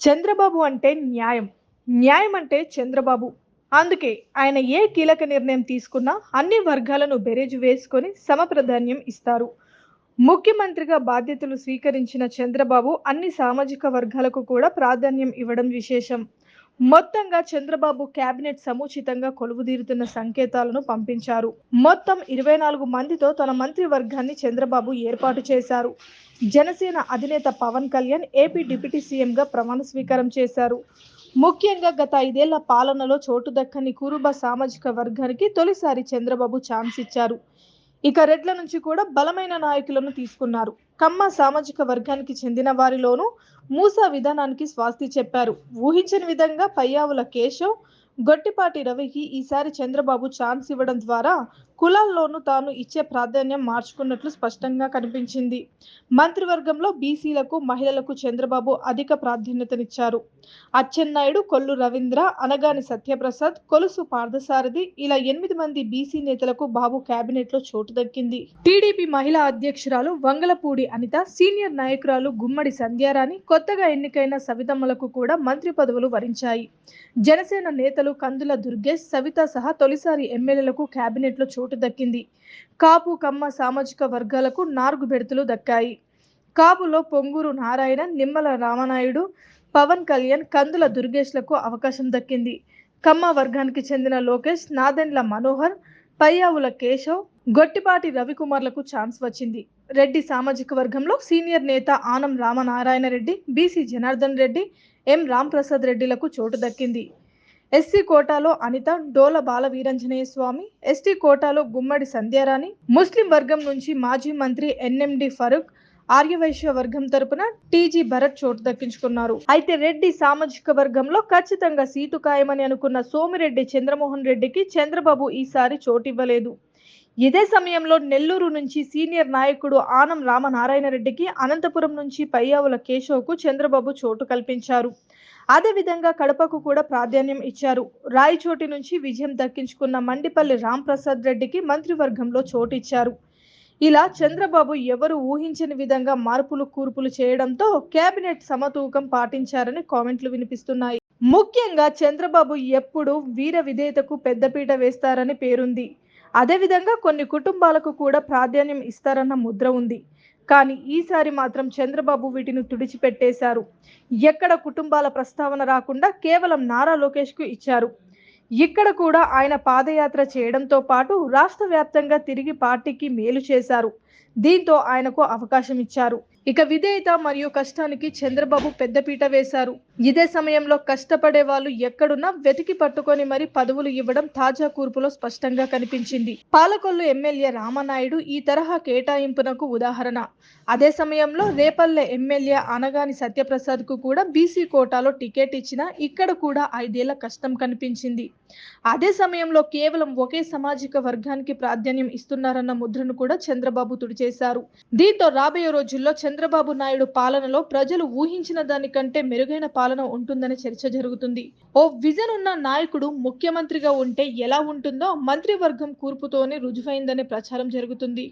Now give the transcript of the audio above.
చంద్రబాబు అంటే న్యాయం. న్యాయం అంటే చంద్రబాబు. అందుకే ఆయన ఏ కీలక నిర్ణయం తీసుకున్నా అన్ని వర్గాలను బెరేజు వేసుకొని సమప్రాధాన్యం ఇస్తారు. ముఖ్యమంత్రిగా బాధ్యతలు స్వీకరించిన చంద్రబాబు అన్ని సామాజిక వర్గాలకు కూడా ప్రాధాన్యం ఇవ్వడం విశేషం. మొత్తంగా చంద్రబాబు కేబినెట్ సముచితంగా కొలువుదీరుతున్న సంకేతాలను పంపించారు. మొత్తం 24 మందితో తన మంత్రివర్గాన్ని చంద్రబాబు ఏర్పాటు చేశారు. జనసేన అధినేత పవన్ కళ్యాణ్ ఏపీ డిప్యూటీ సీఎంగా ప్రమాణ స్వీకారం చేశారు. ముఖ్యంగా గత 5 ఏళ్ల పాలనలో చోటు దక్కని కురుబ సామాజిక వర్గానికి తొలిసారి చంద్రబాబు ఛాన్స్ ఇచ్చారు. ఇక రెడ్ల నుంచి కూడా బలమైన నాయకులను తీసుకున్నారు. కమ్మ సామాజిక వర్గానికి చెందిన వారిలోనూ మూసా విధానానికి స్వాస్తి చెప్పారు. ఊహించని విధంగా పయ్యావుల కేశవ్, గొట్టిపాటి రవికి ఈసారి చంద్రబాబు ఛాన్స్ ఇవ్వడం ద్వారా కులాల్లోనూ తాను ఇచ్చే ప్రాధాన్యం మార్చుకున్నట్లు స్పష్టంగా కనిపించింది. మంత్రివర్గంలో బీసీలకు, మహిళలకు చంద్రబాబు అధిక ప్రాధాన్యతనిచ్చారు. అచ్చెన్నాయుడు, కొల్లు రవీంద్ర, అనగాని సత్యప్రసాద్, కొలుసు పార్థసారథి ఇలా 8 మంది బీసీ నేతలకు బాబు కేబినెట్లో చోటు దక్కింది. టీడీపీ మహిళా అధ్యక్షురాలు వంగలపూడి అనిత, సీనియర్ నాయకురాలు గుమ్మడి సంధ్యారాణి, కొత్తగా ఎన్నికైన సవితమ్మలకు కూడా మంత్రి పదవులు వరించాయి. జనసేన నేతలు కందుల దుర్గేష్, సవిత సహా తొలిసారి ఎమ్మెల్యేలకు కేబినెట్లో చోటు దక్కింది. కాపు, కమ్మ సామాజిక వర్గాలకు 4 బెర్తులు దక్కాయి. కాపులో పొంగూరు నారాయణ, నిమ్మల రామనాయుడు, పవన్ కళ్యాణ్, కందుల దుర్గేష్లకు అవకాశం దక్కింది. కమ్మ వర్గానికి చెందిన లోకేష్, నాదెండ్ల మనోహర్, పయ్యావుల కేశవ్, గొట్టిపాటి రవికుమార్లకు ఛాన్స్ వచ్చింది. రెడ్డి సామాజిక వర్గంలో సీనియర్ నేత ఆనం రామనారాయణ రెడ్డి, బీసీ జనార్దన్ రెడ్డి, ఎం రాంప్రసాద్ రెడ్డిలకు చోటు దక్కింది. ఎస్సీ కోటాలో అనిత, డోల బాల వీరాంజనేయ స్వామి, ఎస్టీ కోటాలో గుమ్మడి సంధ్యారాణి, ముస్లిం వర్గం నుంచి మాజీ మంత్రి ఎన్ఎండి ఫరూక్, ఆర్యవైశ్య వర్గం తరపున టీజీ భరత్ చోటు దక్కించుకున్నారు. అయితే రెడ్డి సామాజిక వర్గంలో ఖచ్చితంగా సీటు ఖాయమని అనుకున్న సోమిరెడ్డి చంద్రమోహన్ రెడ్డికి చంద్రబాబు ఈసారి చోటివ్వలేదు. ఇదే సమయంలో నెల్లూరు నుంచి సీనియర్ నాయకుడు ఆనం రామనారాయణ రెడ్డికి, అనంతపురం నుంచి పయ్యావుల కేశవ్కు చంద్రబాబు చోటు కల్పించారు. అదేవిధంగా కడపకు కూడా ప్రాధాన్యం ఇచ్చారు. రాయచోటి నుంచి విజయం దక్కించుకున్న మండిపల్లి రాంప్రసాద్ రెడ్డికి మంత్రివర్గంలో చోటు ఇచ్చారు. ఇలా చంద్రబాబు ఎవరు ఊహించని విధంగా మార్పులు కూర్పులు చేయడంతో కేబినెట్ సమతూకం పాటించారని కామెంట్లు వినిపిస్తున్నాయి. ముఖ్యంగా చంద్రబాబు ఎప్పుడు వీర విధేయతకు పెద్దపీట వేస్తారని పేరుంది. అదేవిధంగా కొన్ని కుటుంబాలకు కూడా ప్రాధాన్యం ఇస్తారన్న ముద్ర ఉంది. కానీ ఈసారి మాత్రం చంద్రబాబు వీటిని తుడిచిపెట్టేశారు. ఎక్కడ కుటుంబాల ప్రస్తావన రాకుండా కేవలం నారా లోకేష్కు ఇచ్చారు. ఇక్కడ కూడా ఆయన పాదయాత్ర చేయడంతో పాటు రాష్ట్ర వ్యాప్తంగా తిరిగి పార్టీకి మేలు చేశారు. దీంతో ఆయనకు అవకాశం ఇచ్చారు. ఇక విధేయత మరియు కష్టానికి చంద్రబాబు పెద్దపీట వేశారు. ఇదే సమయంలో కష్టపడే వాళ్ళు ఎక్కడున్నా వెతికి పట్టుకొని మరి పదవులు ఇవ్వడం తాజా కూర్పులో స్పష్టంగా కనిపించింది. పాలకొల్లు ఎమ్మెల్యే రామనాయుడు ఈ తరహా కేటాయింపునకు ఉదాహరణ. అదే సమయంలో రేపల్లె ఎమ్మెల్యే అనగాని సత్యప్రసాద్ కు కూడా బీసీ కోటాలో టికెట్ ఇచ్చినా ఇక్కడ కూడా 5 ఏళ్ల కష్టం కనిపించింది. అదే సమయంలో కేవలం ఒకే సామాజిక వర్గానికి ప్రాధాన్యం ఇస్తున్నారన్న ముద్రను కూడా చంద్రబాబు తుడిచేశారు. దీంతో రాబోయే రోజుల్లో చంద్రబాబు నాయుడు పాలనలో ప్రజలు ఊహించిన దానికంటే మెరుగైన పాలన ఉంటుందనే చర్చ జరుగుతుంది. ఓ విజన్ ఉన్న నాయకుడు ముఖ్యమంత్రిగా ఉంటే ఎలా ఉంటుందో మంత్రివర్గం కూర్పుతోనే రుజువైందనే ప్రచారం జరుగుతుంది.